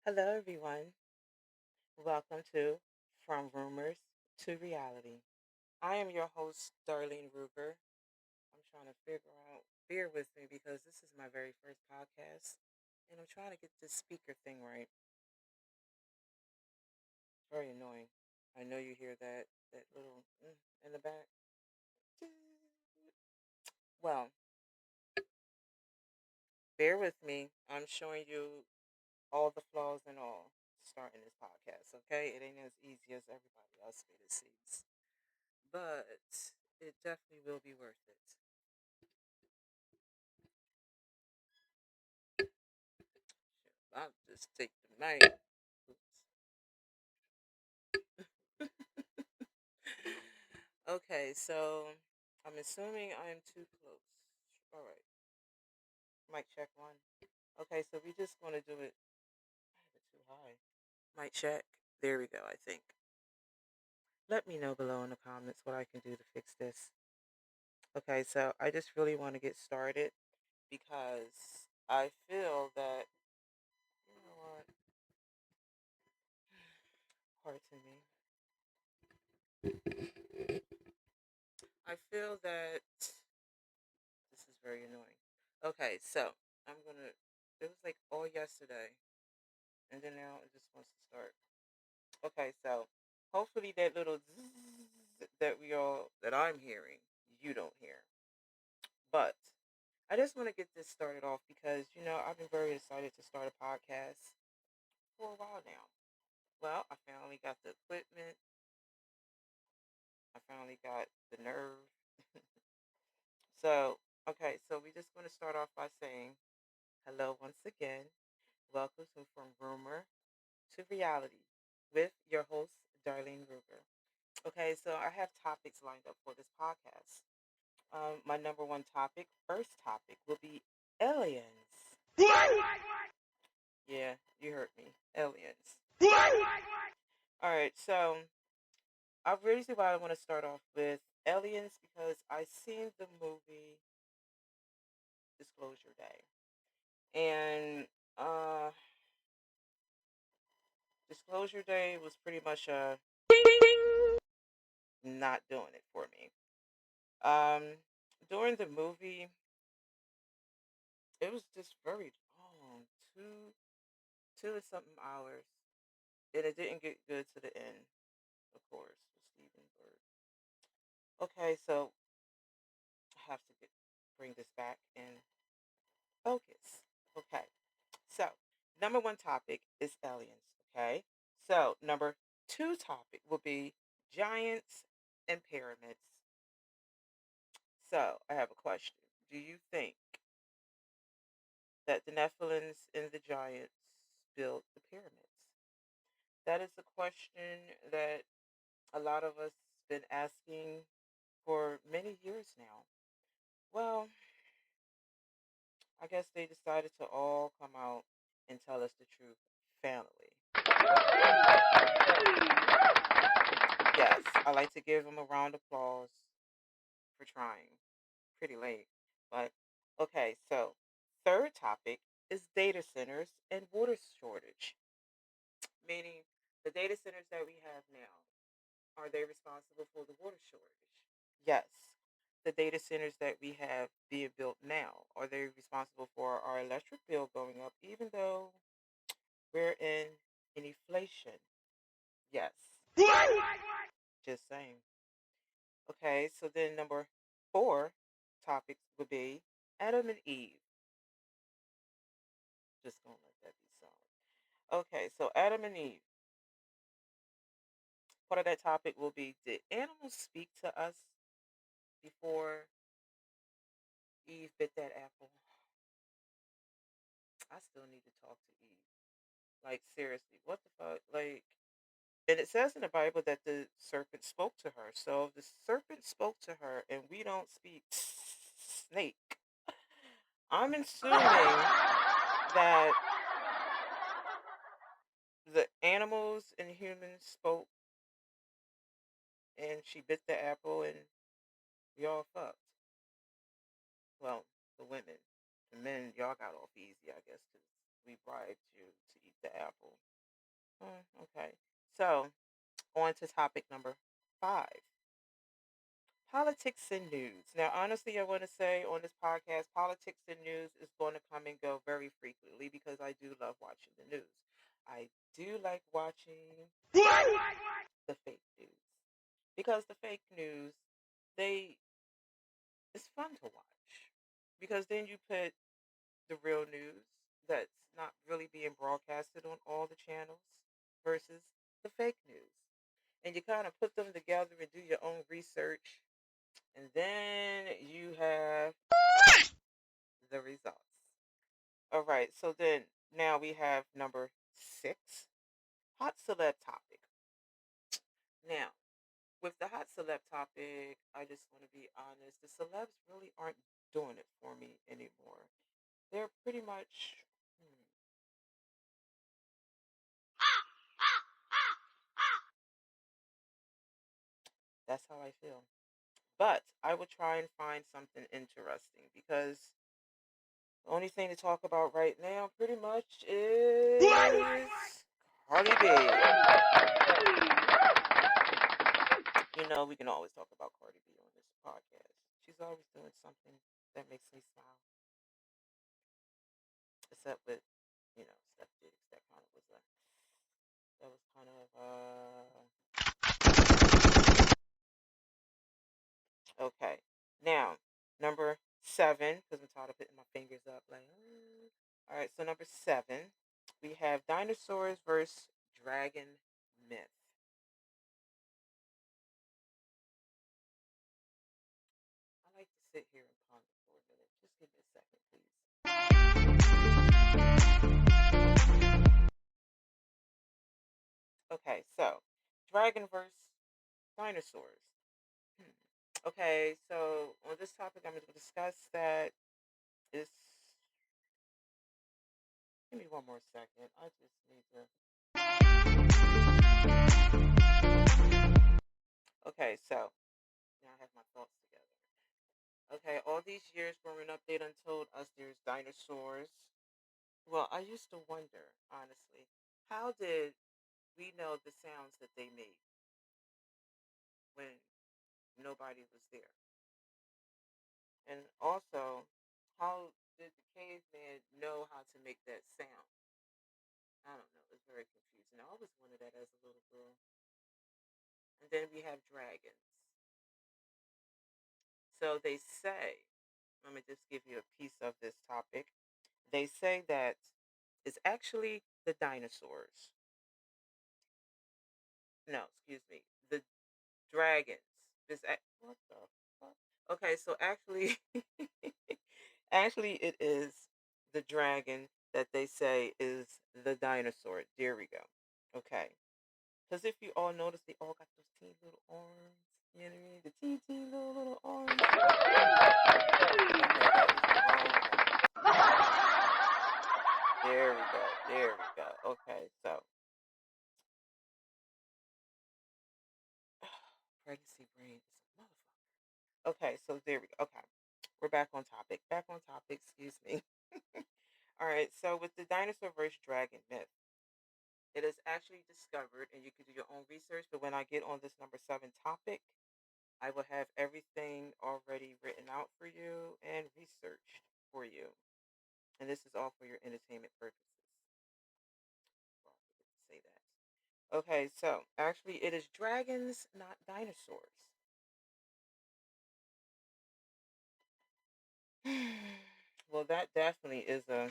Hello, everyone. Welcome to From Rumors to Reality. I am your host, Darlene Ruger. I'm trying to figure out, bear with me because this is my very first podcast and I'm trying to get this speaker thing right. It's very annoying. I know you hear that little in the back. Well, bear with me. I'm showing you all the flaws and all starting this podcast, okay? It ain't as easy as everybody else made it seems. But it definitely will be worth it. I'll just take the mic. Okay, so I'm assuming I'm too close. All right, mic check one. Okay, so we just want to do it. I have it too high. Mic check. There we go. I think. Let me know below in the comments what I can do to fix this. Okay, so I just really want to get started because I feel that you know what? Pardon me. I feel that this is very annoying. Okay, so I'm gonna. It was like all yesterday, and then now it just wants to start. Okay, so hopefully that little zzz that I'm hearing, you don't hear. But I just want to get this started off because I've been very excited to start a podcast for a while now. Well, I finally got the equipment. I finally got the nerve. So so we just want to start off by saying hello once again. Welcome to From Rumor to Reality with your host, Darlene Ruger. Okay, so I have topics lined up for this podcast. My number one topic, first topic, will be aliens. Yeah, you heard me. Aliens. All right, so I really see why I want to start off with aliens because I seen the movie Disclosure Day. And uh, Disclosure Day was pretty much not doing it for me. Um, During the movie, it was just very long, two and something hours, and it didn't get good to the end. Of course, with Steven Bird. Okay, so I have to bring this back and focus. Okay, so number one topic is aliens. Okay, so number two topic will be giants and pyramids. So I have a question. Do you think that the Nephilims and the giants built the pyramids? That is a question that a lot of us been asking for many years now. Well, I guess they decided to all come out and tell us the truth finally. Yes, I like to give them a round of applause for trying. Pretty late, but okay. So, third topic is data centers and water shortage. Meaning, the data centers that we have now, are they responsible for the water shortage? Yes. The data centers that we have being built now, are they responsible for our electric bill going up, even though we're in an inflation? Yes. Just saying. Okay, so then number four topics would be Adam and Eve. Just gonna let that be solid. Okay, so Adam and Eve. Part of that topic will be, did animals speak to us before Eve bit that apple? I still need to talk to Eve. Like, seriously, what the fuck? Like, and it says in the Bible that the serpent spoke to her. So if the serpent spoke to her and we don't speak snake, I'm assuming that the animals and humans spoke and she bit the apple and we all fucked. Well, the women. The men, y'all got off easy, I guess, too. we bribed you to eat the apple. Okay. So, on to topic number 5. Politics and news. Now, honestly, I want to say on this podcast, politics and news is going to come and go very frequently because I do love watching the news. I do like watching the fake news because the fake news, they it's fun to watch because then you put the real news that's not really being broadcasted on all the channels versus the fake news. And you kind of put them together and do your own research, and then you have the results. All right, so then now we have number 6, hot celeb topic. Now, with the hot celeb topic, I just want to be honest. The celebs really aren't doing it for me anymore. They're pretty much, hmm, that's how I feel. But I will try and find something interesting because the only thing to talk about right now pretty much is Cardi B. You know, we can always talk about Cardi B on this podcast. She's always doing something that makes me smile. Except with, step jigs. That was kind of okay. Now, number 7, because I'm tired of putting my fingers up like, all right, so number 7, we have dinosaurs versus dragon myth. I like to sit here and ponder for a minute. Just give me a second, please. Okay, so dragon versus dinosaurs. Hmm. Okay, so on this topic, I'm going to discuss that. Is Give me one more second. I just need to. Okay, so now I have my thoughts together. Okay, all these years growing up, they done told us there's dinosaurs. Well, I used to wonder, honestly, how did we know the sounds that they made when nobody was there? And also, how did the caveman know how to make that sound? I don't know. It's very confusing. I always wanted that as a little girl. And then we have dragons. So they say, let me just give you a piece of this topic. They say that it's actually the dinosaurs. No, excuse me, the dragons. What the fuck? Okay, so actually, actually, it is the dragon that they say is the dinosaur. There we go. Okay, because if you all notice, they all got those teeny little arms. You know what I mean? The teeny, teeny little arms. Okay, that is the wrong one. There we go. There we go. Okay, so pregnancy brain is a motherfucker. Okay, so there we go. Okay, we're back on topic. Back on topic. Excuse me. All right. So with the dinosaur versus dragon myth, it is actually discovered, and you can do your own research. But when I get on this number 7 topic, I will have everything already written out for you and researched for you. And this is all for your entertainment purposes. Well, I forget to say that. Okay, so actually, it is dragons, not dinosaurs. Well, that definitely is a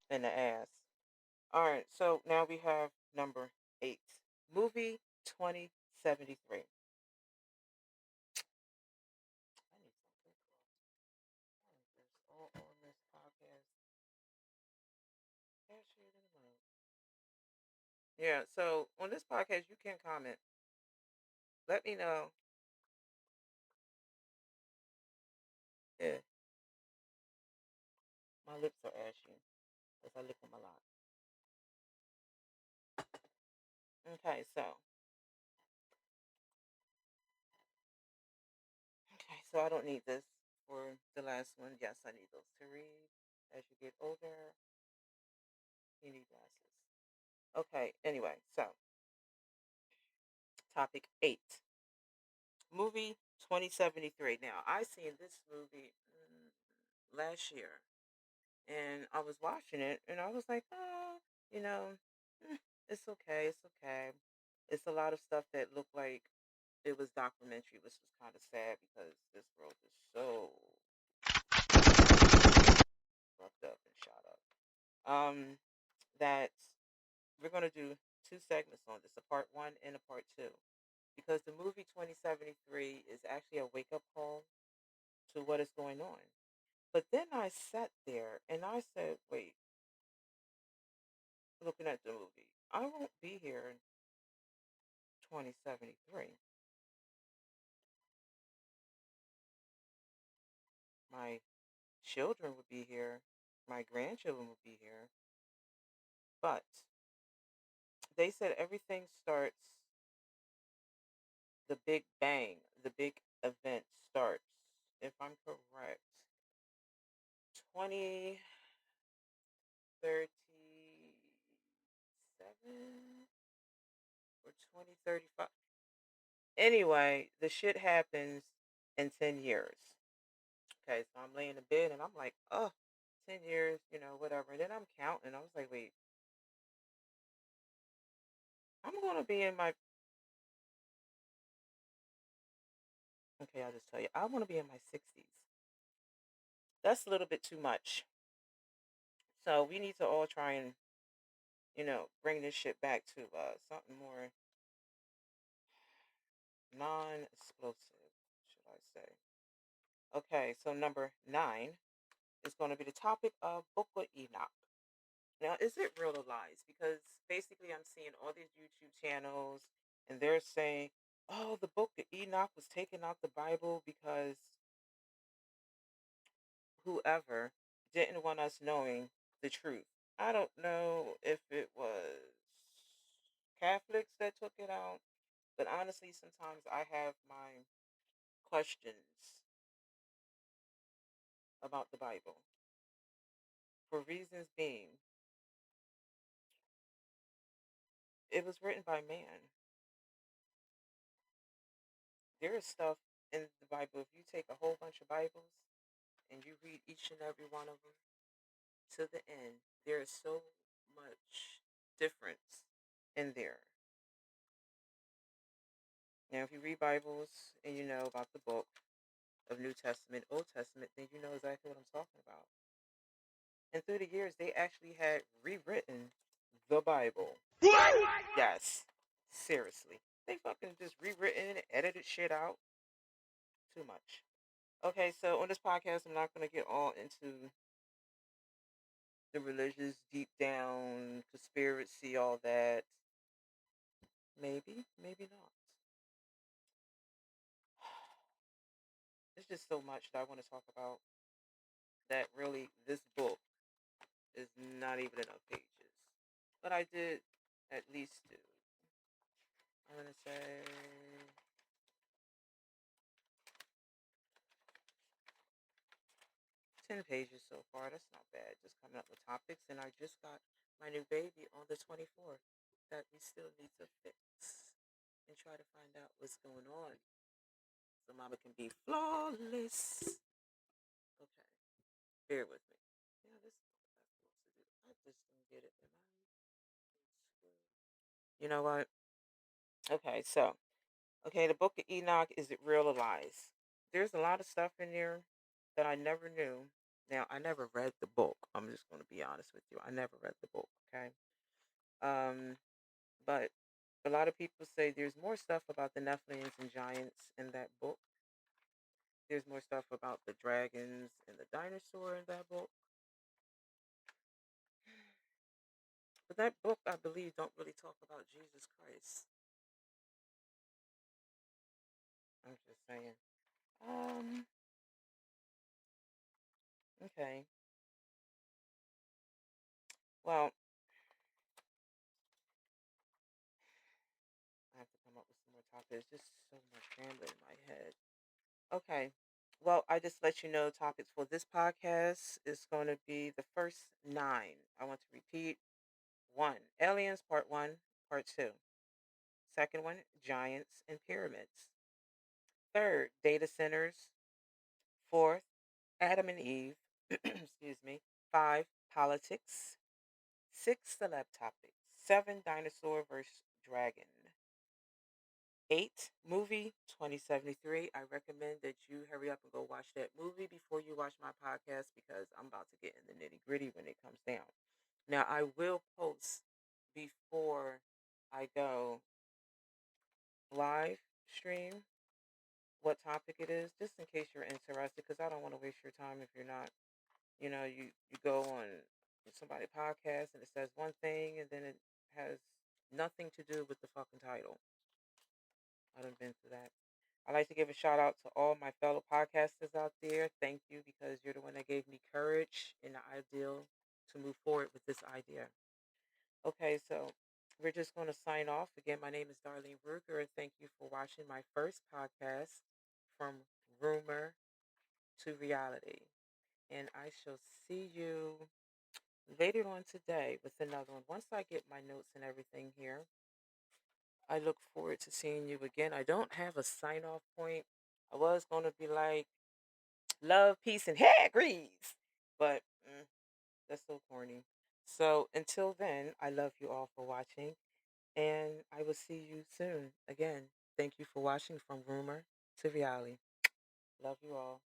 in the ass. All right, so now we have number 8, movie 2073. I need some lip gloss. All on this podcast. Cashier in the room. Yeah, so on this podcast, you can comment. Let me know. Yeah, my lips are ashy because I lick them a lot. Okay, so I don't need this for the last one. Yes, I need those to read. As you get older, you need glasses. Okay, anyway, so topic 8. Movie 2073. Now, I seen this movie last year, and I was watching it, and I was like, oh, you know, mm, it's okay, it's okay. It's a lot of stuff that looked like it was documentary, which was kind of sad because this world is so fucked up and shot up. That we're gonna do two segments on this, a part one and a part two, because the movie 2073 is actually a wake up call to what is going on. But then I sat there and I said, wait, looking at the movie, I won't be here in 2073. My children would be here, my grandchildren would be here. But they said everything starts, the big bang, the big event starts, if I'm correct, 2037 or 2035. Anyway, the shit happens in 10 years. Okay, so I'm laying in bed and I'm like, oh, 10 years, whatever. And then I'm counting. I was like, wait, I'm going to be in my, okay, I'll just tell you, I want to be in my 60s. That's a little bit too much. So we need to all try and, bring this shit back to something more non explosive, should I say. Okay, so number 9 is going to be the topic of Book of Enoch. Now, is it real or lies? Because basically, I'm seeing all these YouTube channels and they're saying, oh, the Book of Enoch was taken out the Bible because whoever didn't want us knowing the truth. I don't know if it was Catholics that took it out, but honestly, sometimes I have my questions about the Bible. For reasons being, it was written by man. There is stuff in the Bible. If you take a whole bunch of Bibles and you read each and every one of them to the end, there is so much difference in there. Now, if you read Bibles and you know about the book of New Testament, Old Testament, then you know exactly what I'm talking about. And through the years, they actually had rewritten the Bible. What? Yes, seriously. They fucking just rewritten and edited shit out. Too much. Okay, so on this podcast, I'm not going to get all into the religious, deep down, conspiracy, all that. Maybe, maybe not. There's just so much that I want to talk about that really, this book is not even enough pages. But I did at least do, I'm going to say, 10 pages so far. That's not bad. Just coming up with topics. And I just got my new baby on the 24th that we still need to fix and try to find out what's going on so mama can be flawless. Okay, bear with me. Yeah, this is what I'm supposed to do. I just don't get it. Am I screwed? You know what? Okay, so, okay, the Book of Enoch, is it real or lies? There's a lot of stuff in there that I never knew. Now, I never read the book. I'm just going to be honest with you. I never read the book, okay? Um, but a lot of people say there's more stuff about the Nephilims and giants in that book. There's more stuff about the dragons and the dinosaur in that book. But that book, I believe, don't really talk about Jesus Christ. I'm just saying. Um, okay. Well, I have to come up with some more topics. There's just so much rambling in my head. Okay. Well, I just let you know topics for this podcast is going to be the first nine. I want to repeat: one, aliens, part one, part two. Second one, giants and pyramids. Third, data centers. Fourth, Adam and Eve. Excuse me. Five, politics. Six, celeb topics. Seven, dinosaur versus dragon. Eight, movie 2073. I recommend that you hurry up and go watch that movie before you watch my podcast because I'm about to get in the nitty gritty when it comes down. Now, I will post before I go live stream what topic it is, just in case you're interested, because I don't want to waste your time if you're not. You go on somebody podcast and it says one thing and then it has nothing to do with the fucking title. I done been through that. I'd like to give a shout out to all my fellow podcasters out there. Thank you because you're the one that gave me courage and the ideal to move forward with this idea. Okay, so we're just going to sign off. Again, my name is Darlene Ruger, and thank you for watching my first podcast from rumor to reality. And I shall see you later on today with another one. Once I get my notes and everything here, I look forward to seeing you again. I don't have a sign off point. I was going to be like, love, peace, and hair grease. But that's so corny. So until then, I love you all for watching. And I will see you soon. Again, thank you for watching from rumor to reality. Love you all.